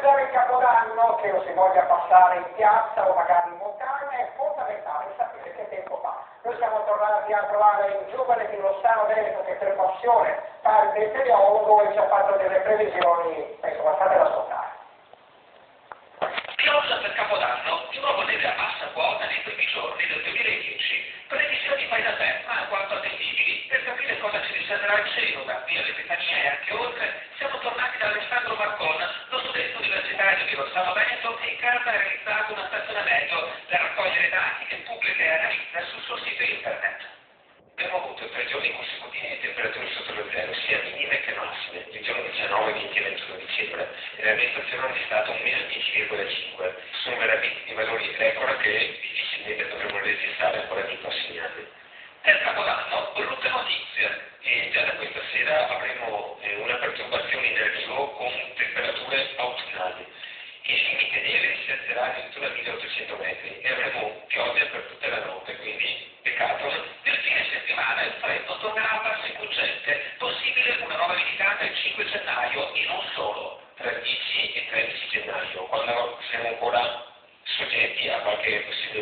Per il Capodanno, che lo si voglia passare in piazza o magari in montagna, è fondamentale sapere che tempo fa. Noi siamo tornati a trovare il giovane di Rossano Veneto che per passione fa il meteorologo e ci ha fatto delle previsioni, insomma, state ad ascoltare. Pioggia per Capodanno, di nuovo neve a bassa quota nei primi giorni del 2010. Previsioni fai da te, ma alquanto attendibili. Per capire cosa ci riserverà il cielo da qui all'Epifania e anche oltre, siamo tornati da Alessandro Marcon, lo studente universitario di Rossano Veneto, che in casa ha realizzato una stazione meteo per raccogliere dati che pubblica e analizza sul suo sito internet. Abbiamo avuto 3 giorni consecutivi di temperature sotto lo zero, sia minime che massime, il giorno 19, 20 e 21 dicembre, e la registrazione è stata un meno 10,5. Sono veramente di valori record che difficilmente dovremo registrare ancora nei prossimi anni. Per Capodanno, brutte notizie, e già da questa sera avremo una perturbazione in arrivo con temperature autunnali. Il limite neve si alzerà addirittura a 1800 metri e avremo pioggia per tutta la notte, quindi peccato. Nel fine settimana il freddo tornerà a farsi fuggente, possibile una nuova visitata il 5 gennaio e non solo, tra il 10 e 13 gennaio, quando siamo ancora soggetti a qualche possibile